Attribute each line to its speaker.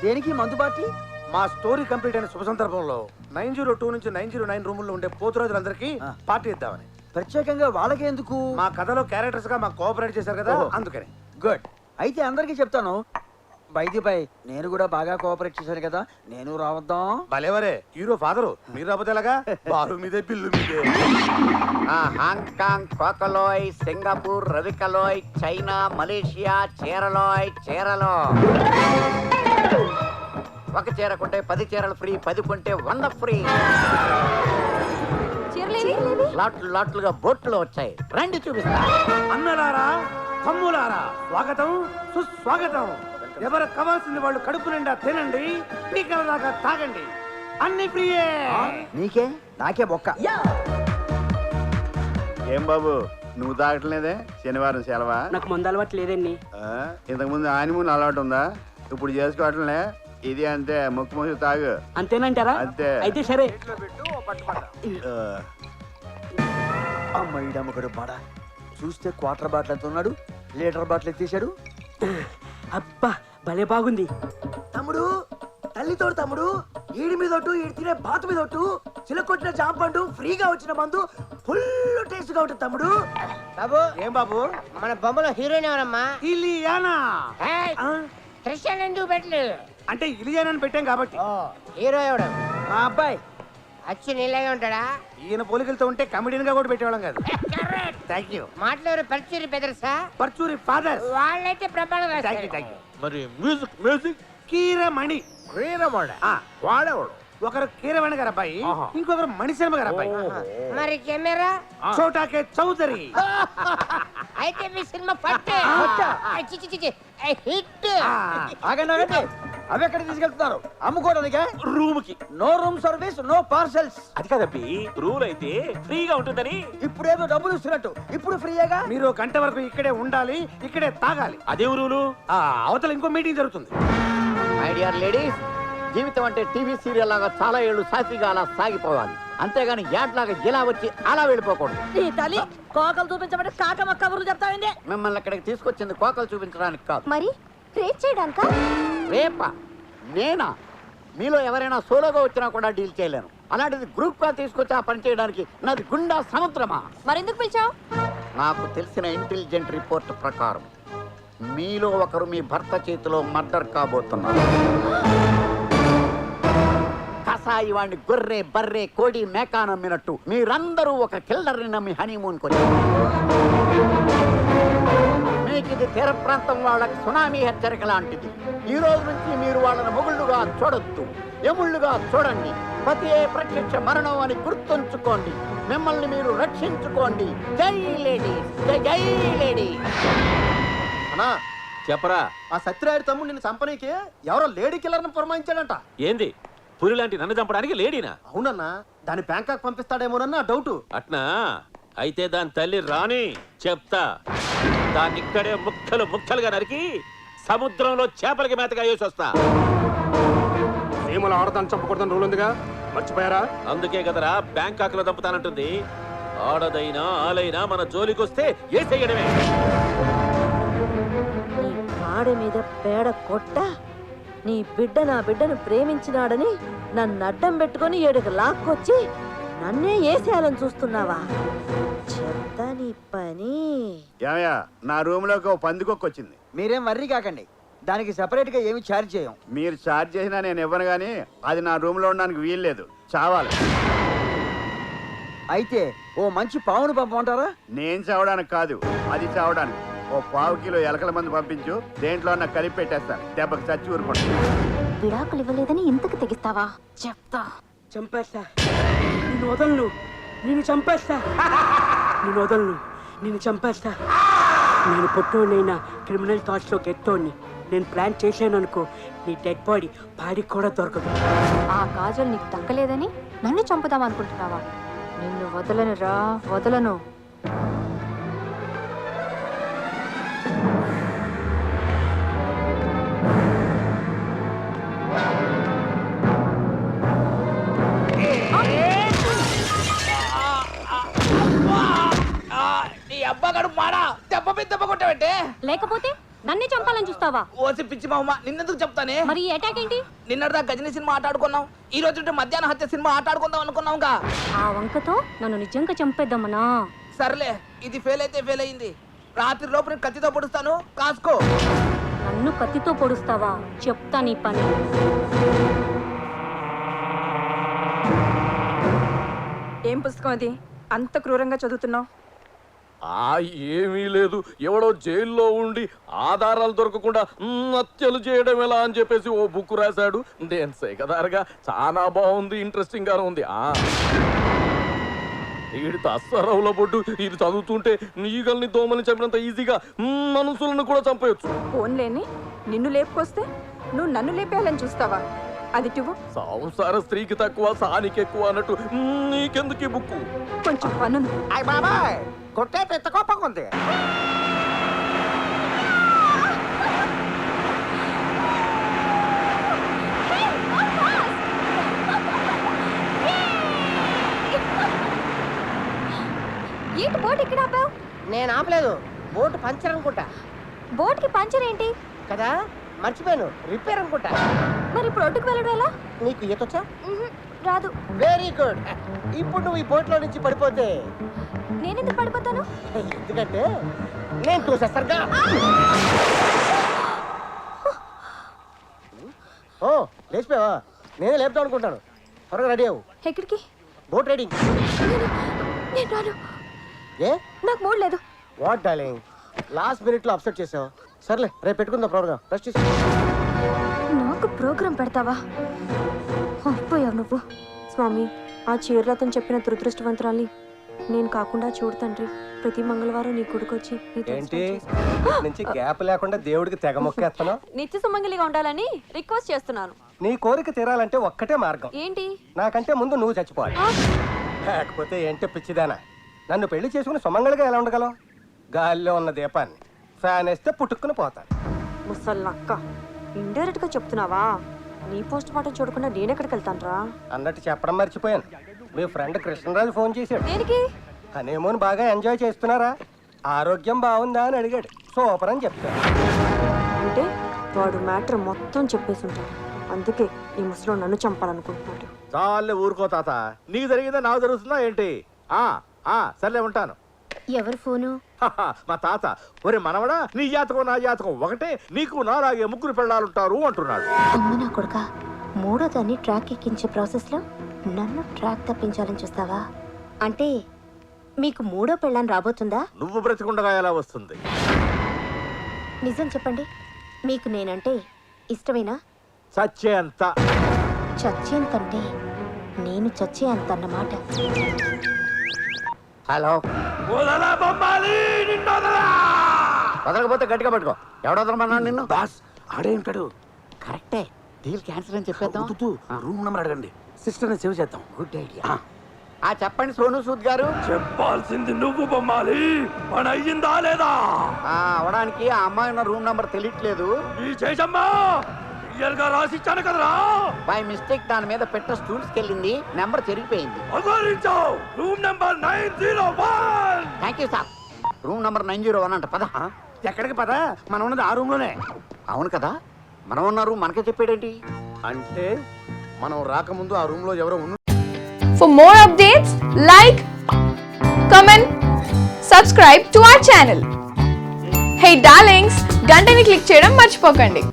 Speaker 1: దేనికి మందు పార్టీ?
Speaker 2: మా స్టోరీ కంప్లీట్ అయిన శుభ సందర్భంలో 902 నుంచి 909 రూముల్లో ఉండే పోతురాజులందరికీ పార్టీ ఇద్దామని.
Speaker 1: ప్రత్యేకంగా వాళ్ళకి ఎందుకు?
Speaker 2: మా కథలో క్యారెక్టర్స్ గా మాకు కోఆపరేట్ చేశారు కదా, అందుకని.
Speaker 1: గుడ్. అయితే అందరికీ చెప్తాను. బై నేను కూడా బాగా కోఆపరేట్ చేశాను కదా, నేను రావద్దాం.
Speaker 2: భలేవరే, హీరో ఫాదరు మీరు రాకపోతే ఎలాగా? బారు మీదే పిల్లు మీదే.
Speaker 3: హాంకాంగ్, కోకలోయ్, సింగపూర్, రవికలోయ్, చైనా, మలేషియా, చీరలో ఒక చీర కొంటే 10 చీరలు ఫ్రీ, 10 కొంటే 100 ఫ్రీ. లాట్లుగా బోట్లు వచ్చాయి, రండి చూపిస్తా.
Speaker 2: అన్నలారా, తమ్ములారా, స్వాగతం సుస్వాగతం. ఎవరు కావాల్సింది వాళ్ళు కడుపు నిండా తినండి, పీకల దాకా తాగండి, అన్ని ఫ్రీయే.
Speaker 1: నీకే నాకే బొక్క.
Speaker 4: ఏం బాబు నువ్వు తాగట్లేదే? శనివారం సెలవా?
Speaker 5: నాకు మందు అలవాటు లేదండి.
Speaker 4: ఇంతకు ముందు ఆనిమూన్ అలవాటు ఉందా? ఇప్పుడు చేసుకోవట్లే. ఇది అంతే, ముక్కు ముక్కు తాగు.
Speaker 5: అంతేనంటారా?
Speaker 4: అంతే.
Speaker 5: అయితే సరే.
Speaker 1: అమ్మడు బాడ చూస్తే క్వార్టర్ బాటిల్ ఎంత ఉన్నాడు, లీటర్ బాటిల్ ఎత్తేసాడు.
Speaker 5: అబ్బా భలే బాగుంది.
Speaker 1: తమ్ముడు, తల్లితోడు తమ్ముడు, ఈడి మీద ఒట్టు, ఈడి తినే బాతు మీద ఒట్టు, చిలకొట్టిన జాంపండు, ఫ్రీగా వచ్చిన మందు, ఫుల్ టేస్ట్ గా ఉంటుంది తమ్ముడు.
Speaker 6: బాబు,
Speaker 2: ఏం బాబు?
Speaker 6: మన బొమ్మలో హీరోయిన్ ఎవరమ్మా?
Speaker 2: ఇలియానా.
Speaker 6: క్రిస్టియన్ ఎందుకు పెట్టలేదు?
Speaker 2: అంటే ఇలియానా పెట్టాం కాబట్టి.
Speaker 6: హీరో ఎవడు?
Speaker 1: మా అబ్బాయి
Speaker 6: అచ్చి నీలాగే ఉంటాడా?
Speaker 2: ఈయన పోలికలతో ఉంటే కమెడియన్ గా కూడా పెట్టేవాళ్ళం కాదు. Thank you.
Speaker 6: మాటలు ఎవరు పర్చూరి బెదర్సా?
Speaker 2: పర్చూరి ఫాదర్.
Speaker 6: వాళ్ళైతే ప్రమాణం
Speaker 2: థ్యాంక్ యూ, థ్యాంక్ యూ.
Speaker 4: మరి మ్యూజిక్
Speaker 2: కీరమణి.
Speaker 4: వాడేవాడు.
Speaker 2: ఒకరు కీరవాణి గారు అబ్బాయి, ఇంకొకరు మణిశర్మ గారు అబ్బాయి.
Speaker 6: మరి కెమెరా?
Speaker 2: చోటాకే చౌదరి.
Speaker 6: అయితే మీ సినిమా పట్టే హిట్.
Speaker 1: ఆగండి, అవి ఎక్కడ తీసుకెళ్తున్నారు? అమ్ముకోవడానికే?
Speaker 7: రూమ్ కి.
Speaker 1: No room service, no parcels.
Speaker 7: అది కాదబ్బి, రూల్ అయితే ఫ్రీగా ఉంటుందని.
Speaker 1: ఇప్పుడేదో డబ్బులు ఇస్తున్నట్టు, ఇప్పుడు ఫ్రీయేగా.
Speaker 2: మీరు గంట వరకు ఇక్కడే ఉండాలి, ఇక్కడే తాగాలి.
Speaker 7: అదే రూలు.
Speaker 2: అవతల ఇంకో మీటింగ్ జరుగుతుంది.
Speaker 3: మై డియర్ లేడీస్, జీవితం అంటే టీవీ సీరియల్ లాగా చాలా ఏళ్ళు సాఫీగా అలా సాగిపోవాలి, అంతేగాని యాడ్లాగా ఇలా వచ్చి అలా వెళ్ళిపోకూడదు.
Speaker 8: తల్లి కోకలు చూపించబట్టి కాకమ్మ కబుర్లు చెప్తావింది.
Speaker 3: మిమ్మల్ని ఇక్కడికి తీసుకొచ్చింది కోకలు చూపించడానికి కాదు.
Speaker 8: మరి రేట్ చేయడానిక?
Speaker 3: రేపా? నేనా? మీలో ఎవరైనా సోలోగా వచ్చినా కూడా డీల్ చేయలేను, అలాంటిది గ్రూప్ గా తీసుకొచ్చి ఆ పని చేయడానికి నాది గుండా సముద్రమా?
Speaker 8: మరెందుకు పిలిచావు?
Speaker 3: నాకు తెలిసిన ఇంటెలిజెంట్ రిపోర్ట్ ప్రకారం మీలో ఒకరు మీ భర్త చేతిలో మర్డర్ కాబోతున్నారు. కసాయి వాడిని గొర్రె, బర్రె, కోడి, మేకా నమ్మినట్టు మీరందరూ ఒక కిల్లర్ని నమ్మి హనీమూన్ కొని, మీకు ఇది తీర ప్రాంతం వాళ్ళకి సునామీ హెచ్చరిక లాంటిది. ఈ రోజు నుంచి మీరు వాళ్ళని మొగుళ్ళుగా చూడొద్దు, ఎముళ్ళుగా చూడండి. పతియే ప్రత్యక్ష మరణం అని గుర్తుంచుకోండి. మిమ్మల్ని మీరు రక్షించుకోండి. జై లేడీస్, జై లేడీస్.
Speaker 4: అన్నా
Speaker 7: చెప్పరా.
Speaker 4: ఆ సత్యరాయుడు తమ్ముడు నిన్ను చంపనీకి ఎవరో లేడీ కిల్లర్ని పురమాయించాడంట.
Speaker 7: ఏంది, పులి లాంటి నన్ను చంపడానికి లేడీనా?
Speaker 4: అవునన్నా, దాని బ్యాంకాక్ పంపిస్తాడేమోనన్నా డౌట్.
Speaker 7: అట్నా? అయితే దాని తల్లి రాని చెప్తా. దాన్ని ఇక్కడే ముక్కలుగా నరికి సముద్రంలో చేపలకి మేతగా వేసి వస్తా.
Speaker 4: సీమలు ఆడదాన్ని చంపకూడదని రూల్ ఉందిగా, మర్చిపోయారా?
Speaker 7: అందుకే కదరా బ్యాంకాక్ లో చంపుతానంటుంది. ఆడదైనా ఆలైనా మన జోలికొస్తే ఏసేయడమే.
Speaker 8: నీ కాడి మీద పేడ కొట్ట, నీ బిడ్డ నా బిడ్డను ప్రేమించినాడని నన్ను అడ్డం పెట్టుకుని ఏడుకు లాక్కొచ్చి నన్నే ఏసేయాలని చూస్తున్నావా? చెప్తా నీ పని.
Speaker 4: ఏమయ్యా, నా రూమ్ లోకి ఓ పందికొక్క వచ్చింది.
Speaker 1: మీరేం వర్రీ కాకండి, దానికి సెపరేట్ గా ఏమి ఛార్జ్ చేయం.
Speaker 4: మీరు ఛార్జ్ చేసినా నేను ఇవ్వను, కానీ అది నా రూమ్ లో ఉండడానికి వీల్లేదు, చావాలి.
Speaker 1: అయితే ఓ మంచి పావును పంపమంటారా?
Speaker 4: నేను చావడానికి కాదు, అది చావడానికి. ఓ 1/2 కిలో ఎలకల మందు పంపించు, దేంట్లో అన్న కలిపి పెట్టేస్తాను, దెబ్బకి చచ్చి ఊరుకుంటా.
Speaker 8: విడాకులు ఇవ్వలేదని ఇంతకు తెగిస్తావా? చెప్తా.
Speaker 5: చంపేస్తా, నిన్ను వదలను, నిన్ను చంపేస్తా, నిన్ను వదలను, నిన్ను చంపేస్తా. నేను పొట్టోనైనా క్రిమినల్ థాట్స్ లో గెట్టోని. నేను ప్లాన్ చేశాను అనుకో, నీ డెడ్ బాడీ పాడికి కూడా దొరకదు.
Speaker 8: ఆ కాజల్ నీకు దక్కలేదని నన్ను చంపుదాం అనుకుంటున్నావా? నిన్ను వదలను రా, వదలను.
Speaker 3: నీ అబ్బగాడు మాడా దెబ్బ మీద దెబ్బ కొట్టావంటే?
Speaker 8: లేకపోతే
Speaker 9: నన్నే చంపాలని చూస్తావా?
Speaker 1: ఓసి పిచ్చి మామ, నిన్నెందుకు చెప్తానే?
Speaker 9: మరి ఈ అటాక్ ఏంటి?
Speaker 1: నిన్నటిదా గజని సినిమా ఆటాడుకున్నాం, ఈ రోజు మధ్యాహ్న హత్య సినిమా ఆటాడుకుందాం అనుకున్నాంగా.
Speaker 9: ఆ వంకతో నన్ను నిజంగా చంపేద్దామనా?
Speaker 1: సర్లే, ఇది ఫెయిల్ అయితే ఫెయిల్ అయింది. రాత్రి లోపు నేను కత్తితో పొడుస్తాను, కాసుకో.
Speaker 9: నన్ను కత్తితో పొడుస్తావా? చెప్తా నీ పని.
Speaker 10: ఏం పుస్తకం అది? అంత క్రూరంగా చదువుతున్నావు?
Speaker 7: ఏమీ లేదు, ఎవడో జైల్లో ఉండి ఆధారాలు దొరకకుండా హత్యలు చేయడం ఎలా అని చెప్పేసి ఓ బుక్ రాశాడు. నేను సేకదారుగా చాలా బాగుంది, ఇంట్రెస్టింగ్ గానే ఉంది. వీడి తస్సరవుల బొడ్డు ఇది చదువుతుంటే నీగల్ని దోమల్ని చంపినంత ఈజీగా మనుషులను కూడా చంపేయచ్చు.
Speaker 10: ఫోన్లేని నిన్ను లేపుకొస్తే నువ్వు నన్ను లేపేయాలని చూస్తావా? అది నువ్వు
Speaker 7: సంసార స్త్రీకి తక్కువ సానికి ఎక్కువ అన్నట్టు నీకెందుకు ఈ బుక్కు?
Speaker 10: కొంచెం పనుంది.
Speaker 3: అయ్య బాబాయ్, కొట్టేట ఎంత కోపంగా ఉంది.
Speaker 9: ఏంటి బోట్ ఇక్కడ ఆపావు?
Speaker 6: నేను ఆపలేదు, బోటు పంచర్ అనుకుంటా.
Speaker 9: బోట్ కి పంచర్ ఏంటి?
Speaker 6: కదా మర్చిపోయాను, రిపేర్ అనుకుంటా.
Speaker 9: మరి ఇప్పుడు ఒడ్డుకు వెళ్ళడం ఎలా?
Speaker 6: నీకు ఈతొచ్చా?
Speaker 9: రాదు.
Speaker 6: Very good. ఇప్పుడు నువ్వు ఈ బోట్లో నుంచి పడిపోతే
Speaker 9: నేనెందుకు పడిపోతాను?
Speaker 6: ఎందుకంటే నేను చూసేస్తారుగా. ఓ లేచిపోయావా? నేనే లేపుతాం అనుకుంటాను. త్వరగా రెడీ అవ్వు.
Speaker 9: ఎక్కడికి?
Speaker 6: Boat riding.
Speaker 9: నేను రాను,
Speaker 6: ఏ
Speaker 9: నాకు మూడ్ లేదు.
Speaker 6: వాట్ డార్లింగ్, లాస్ట్ మినిట్ లో అప్సెట్ చేసావు. సర్లే, రేపు పెట్టుకుందాం ప్రోగ్రామ్. రెస్ట్ తీసుకో.
Speaker 9: నాకు ప్రోగ్రాం పెడతావా? అయిపోయావు నువ్వు. స్వామి, ఆ చీరలతను చెప్పిన దురదృష్టవంతురాల్ని నేను కాకుండా చూడు తండ్రి. ప్రతి మంగళవారం నీ కొడుకొచ్చి
Speaker 2: ఏంటి నుంచి గ్యాప్ లేకుండా దేవుడికి తెగ మొక్కేస్తాను?
Speaker 9: నిత్య సుమంగళిగా ఉండాలని రిక్వెస్ట్ చేస్తున్నాను.
Speaker 2: నీ కోరిక తీరాలంటే ఒక్కటే మార్గం.
Speaker 9: ఏంటి?
Speaker 2: నాకంటే ముందు నువ్వు చచ్చిపోవాలి. లేకపోతే ఏంటో పిచ్చిదానా, నన్ను పెళ్లి చేసుకుని సుమంగళిగా ఎలా ఉండగలవు? గాలిలో ఉన్న దీపాన్ని ఫ్యాన్ వేస్తే పుట్టుక్కుని పోతాను.
Speaker 9: ముసల్లక్క, ఇండైరెక్ట్ గా చెప్తున్నావా? నీ పోస్ట్ మార్టం చూడకుండా నేనెక్కడికి వెళ్తాను రా?
Speaker 2: అన్నట్టు చెప్పడం మర్చిపోయాను, మీ ఫ్రెండ్ కృష్ణరాజు ఫోన్ చేశాడు.
Speaker 9: దేనికి?
Speaker 2: హనీమూన్ బాగా ఎంజాయ్ చేస్తున్నారా, ఆరోగ్యం బాగుందా అని అడిగాడు. సూపర్ అని చెప్తాను.
Speaker 9: అంటే వాడు మ్యాటర్ మొత్తం చెప్పేసి ఉంటాడు. అందుకే ఈ ముసలో నన్ను చంపాలనుకుంటున్నాడు.
Speaker 4: చాలే ఊరుకో తాత, నీకు జరిగిందా నాకు జరుగుతుందా ఏంటి? సర్లే ఉంటాను.
Speaker 9: ఎవరు ఫోను?
Speaker 4: మా తాత, ఒరే మనవడా, నీ జాతకం నా జాతకం ఒకటే, నీకు నాలాగే ముగ్గురు పెళ్ళాలుంటారు అంటున్నాడు.
Speaker 9: అమ్మ నా కొడుక, మూడో దాన్ని ట్రాక్ ఎక్కించే ప్రాసెస్ లో నన్ను ట్రాక్ తప్పించాలని చూస్తావా? అంటే మీకు మూడో పెళ్ళాన్ని రాబోతుందా?
Speaker 4: నువ్వు బ్రతికుండగా ఎలా వస్తుంది?
Speaker 9: నిజం చెప్పండి, మీకు నేనంటే ఇష్టమేనా?
Speaker 4: చచ్చేంత.
Speaker 9: చచ్చేంతంటే నేను చచ్చే అంత అన్నమాట.
Speaker 3: హలో, వదలకపోతే గట్టిగా పట్టుకో. ఎవడ వదలమన్నాడు నిన్ను?
Speaker 2: బాస్ ఆడే ఉంటాడు.
Speaker 3: కరెక్టే, డీల్ క్యాన్సిల్ అని చెప్పేద్దాం.
Speaker 2: రూమ్ నెంబర్ అడగండి, సిస్టర్ ని సేవ్ చేద్దాం.
Speaker 3: Good idea. చెప్పండి సోను సూద్ గారు.
Speaker 7: చెప్పాల్సింది నువ్వు బొమ్మాలి, పని అయ్యిందా లేదా?
Speaker 3: అవడానికి ఆ అమ్మాయి ఉన్న రూమ్ నంబర్ తెలియట్లేదు.
Speaker 7: ఈ చేసమ్మా క్లియర్ గా రాసిచ్చాను కదరా.
Speaker 3: బై మిస్టేక్ దాని మీద పెట్ట స్టూల్స్ కెళ్ళింది, నెంబర్ చెరిగిపోయింది.
Speaker 7: Room number 901.
Speaker 3: Thank you sir. Room number 901 అంట. పద.
Speaker 2: ఎక్కడికి పద, మనం ఉన్నది ఆ రూమ్ లోనే.
Speaker 3: అవును కదా, మనం ఉన్న రూమ్ మనకే చెప్పాడేంటి?
Speaker 4: అంటే మనం రాకముందు ఆ రూమ్ లో ఎవరో ఉన్న.
Speaker 10: For more updates, like, comment, subscribe to our channel. Hey darlings, గంటని click చేయడం మర్చిపోకండి.